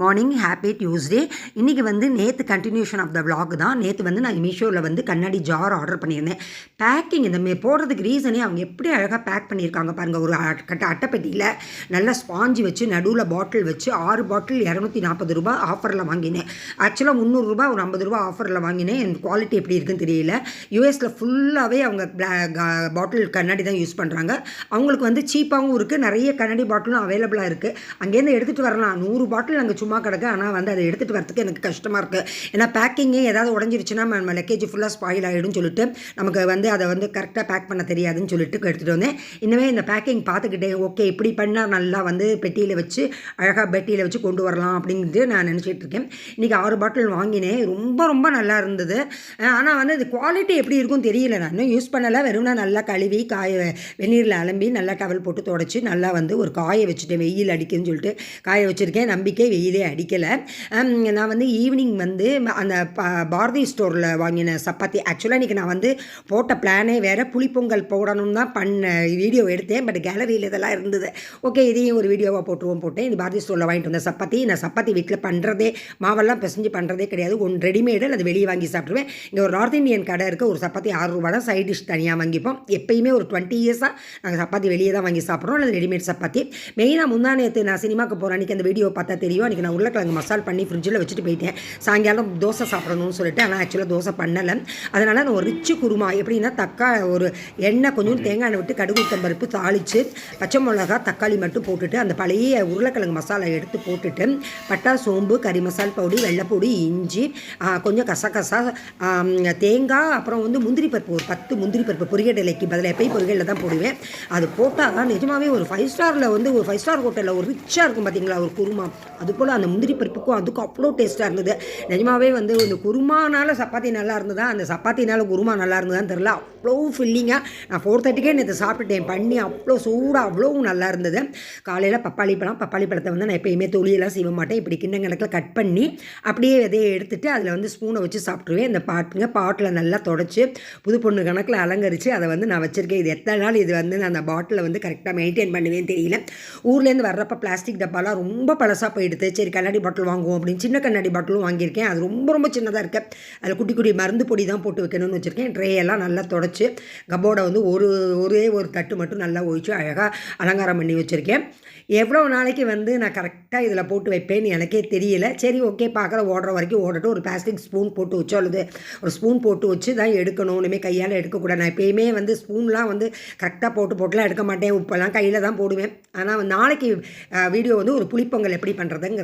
Morning happy Tuesday. இன்றைக்கி வந்து நேற்று கண்டினியூஷன் ஆஃப் த விலாக் தான். நேற்று வந்து நான் மீஷோவில் வந்து கண்ணாடி ஜார் ஆர்டர் பண்ணியிருந்தேன். பேக்கிங் இந்த போடுறதுக்கு ரீசனே அவங்க எப்படி அழகாக பேக் பண்ணியிருக்காங்க பாருங்கள். ஒரு அட்டைப்பெட்டியில் நல்லா ஸ்பாஞ்சு வச்சு நடுவில் பாட்டில் வச்சு 6 பாட்டில் ₹240 ஆஃபரில் வாங்கினேன். ஆக்சுவலாக ₹300 ஒரு ₹50 ஆஃபரில் வாங்கினேன். என் குவாலிட்டி எப்படி இருக்குன்னு தெரியல. யூஎஸில் ஃபுல்லாகவே அவங்க பாட்டில் கண்ணாடி தான் யூஸ் பண்ணுறாங்க. அவங்களுக்கு வந்து சீப்பாகவும் இருக்குது, நிறைய கண்ணாடி பாட்டிலும் அவைலபிளாக இருக்குது. அங்கேருந்து எடுத்துகிட்டு வரலாம். 100 பாட்டில் அங்கே சும்மா கிடக்கு. ஆனால் வந்து அதை எடுத்துகிட்டு வரதுக்கு எனக்கு கஷ்டமாக இருக்குது. ஏன்னா பேக்கிங்கே ஏதாவது உடஞ்சிருச்சுன்னா நம்ம லக்கேஜ் ஃபுல்லாக ஸ்பாயில் ஆகிடும் சொல்லிட்டு நமக்கு வந்து அதை வந்து கரெக்டாக பேக் பண்ண தெரியாதுன்னு சொல்லிட்டு எடுத்துகிட்டு வந்தேன். இன்னுமே இந்த பேக்கிங் பார்த்துக்கிட்டேன். ஓகே, இப்படி பண்ணால் நல்லா வந்து பெட்டியில் வச்சு அழகாக பெட்டியில் வச்சு கொண்டு வரலாம் அப்படின்ட்டு நான் நினச்சிட்டு இருக்கேன். இன்றைக்கி 6 பாட்டில் வாங்கினேன். ரொம்ப ரொம்ப நல்லா இருந்தது. ஆனால் வந்து இது குவாலிட்டி எப்படி இருக்கும்னு தெரியல. நான் இன்னும் யூஸ் பண்ணலை. வெறும்னா நல்லா கழுவி வெந்நீரில் அலம்பி நல்லா டவல் போட்டு தொடச்சி நல்லா வந்து ஒரு காய வச்சுட்டேன். வெயில் அடிக்குதுன்னு சொல்லிட்டு காய வச்சுருக்கேன். நம்பிக்கை வெயிலே அடிக்கலை. நான் வந்து ஈவினிங் வந்து அந்த பாரதி ஸ்டோரில் வாங்கின சப்பாத்தி. ஆக்சுவலாக இன்றைக்கி நான் வந்து போட்ட பிளானே வேறு. புளிப்பொங்கல் போடணும் தான் வீடியோ எடுத்தேன். பட் கேலரியில் இதெல்லாம் இருந்தது. ஓகே, இதையும் ஒரு வீடியோவாக போட்டேன். இது பாரதி ஸ்டோரில் வாங்கிட்டு வந்த சப்பாத்தி. நான் சப்பாத்தி வீட்டில் பண்ணுறதே மாவெல்லாம் பிசைஞ்சு பண்ணுறதே கிடையாது. ஒன்று ரெடிமேடு, அது வெளியே வாங்கி சாப்பிடுவேன். இங்கே ஒரு நார்த் இந்தியன் கடை இருக்குது. ஒரு சப்பாத்தி ₹6 தான். சைட் டிஷ் தனியாக வாங்கிப்போம். எப்பயுமே ஒரு 20 இயர்ஸாக நாங்கள் சப்பாத்தி வெளியே தான் வாங்கி சாப்பிட்றோம். அல்லது ரெடிமேட் சப்பாத்தி. மெயினாக முந்தானேற்று நான் சினிமாவுக்கு போகிறேன். அன்றைக்கி அந்த வீடியோ பார்த்தா தெரியும். அன்றைக்கி நான் உருளைக்கிழங்கு மசால் பண்ணி ஃப்ரிட்ஜில் வச்சுட்டு போயிட்டேன். சாயங்காலம் தோசை சாப்பிடணும்னு சொல்லிட்டு. ஆனால் ஆக்சுவலாக தோசை பண்ணலை. அதனால் நான் ஒரு ரிச்சு குருமா எப்படின்னா ஒரு எண்ணெய் கொஞ்சம் தேங்காய் எண்ணெய் விட்டு கடுகு உளுத்தம்பருப்பு தாளித்து பச்சை மிளகா தக்காளி மட்டும் போட்டுட்டு அந்த பழைய உருளைக்கிழங்கு மசாலா எடுத்து போட்டுட்டு பட்டா சோம்பு கறி மசால் பொடி வெள்ளைப்பொடி இஞ்சி கொஞ்சம் கசகசா தேங்காய் அப்புறம் வந்து முந்திரி பருப்பு ஒரு 10 முந்திரி பருப்பு பொரிகடலைக்கு பதிலாக எப்பயும் பொரிகடலை தான் போடுவேன். அது போட்டால் நிஜமாகவே ஒரு 5 ஸ்டாரில் வந்து ஒரு 5 ஸ்டார் ஹோட்டலில் ஒரு ரிச்சாக இருக்கும் பார்த்தீங்களா ஒரு குருமா. அதுபோல் அந்த முந்திரி பருப்புக்கும் அதுக்கும் அவ்வளோ டேஸ்ட்டாக இருந்தது. நிஜமாகவே வந்து இந்த குருமானால் சப்பாத்தி நல்லா இருந்ததா, அந்த சப்பாத்தினால் குருமா நல்லா இருந்ததான்னு தெரில. அவ்வளோ ஃபில்லிங்காக நான் 4:30க்கே நேற்று சாப்பிட்டுட்டேன். பண்ணி அவ்வளோ சூடாக அவ்வளோ நல்லா இருந்தது. காலையில் பப்பாளி பழத்தை வந்து நான் எப்பயுமே தொழியெல்லாம் செய்ய மாட்டேன். இப்படி கிண்ணங்கணக்கில் கட் பண்ணி அப்படியே விதையை எடுத்துகிட்டு அதில் வந்து ஸ்பூனை வச்சு சாப்பிட்ருவேன். இந்த பாட்டில் நல்லா தொடச்சி புது பொண்ணு கணக்கில் அலங்கரித்து அதை வந்து நான் வச்சுருக்கேன். இது எத்தனை நாள் இது வந்து நான் அந்த பாட்டிலை வந்து கரெக்டாக மெயின்டைன் பண்ணுவேன்னு தெரியல. ஊர்லேருந்து வர்றப்போ பிளாஸ்டிக் டப்பாலாம் ரொம்ப பழசாக போயிடுது. சரி கண்ணாடி பாட்டில் வாங்குவோம் அப்படின்னு சின்ன கண்ணாடி பாட்டிலும் வாங்கியிருக்கேன். அது ரொம்ப ரொம்ப சின்னதாக இருக்குது. அதில் குட்டி குட்டி மருந்து பொடி தான் போட்டு வைக்கணும்னு வச்சுருக்கேன். ட்ரேயெல்லாம் நல்லா தொடச்சி கப்போர்டை வந்து ஒரே ஒரு தட்டு மட்டும் நல்லா ஒழிச்சு அழகாக அலங்காரம் பண்ணி வச்சுருக்கேன். எவ்வளோ நாளைக்கு வந்து நான் கரெக்டாக இதில் போட்டு வைப்பேன்னு எனக்கே தெரியல. சரி ஓகே, பார்க்குற ஓடுற வரைக்கும் ஓடட்டும். ஒரு பிளாஸ்டிக் ஸ்பூன் போட்டு வச்சோ அல்லது ஒரு ஸ்பூன் போட்டு வச்சு தான் எடுக்கணும். இனிமேல் கையால் எடுக்கக்கூடாது. நான் எப்பயுமே வந்து ஸ்பூன்லாம் வந்து கரெக்டாக போட்டுலாம் எடுக்க மாட்டேன். உப்பெல்லாம் கையில் தான் போடுவேன். ஆனால் நாளைக்கு வீடியோ வந்து ஒரு புளிப்பொங்கல் எப்படி பண்ணுறதுங்க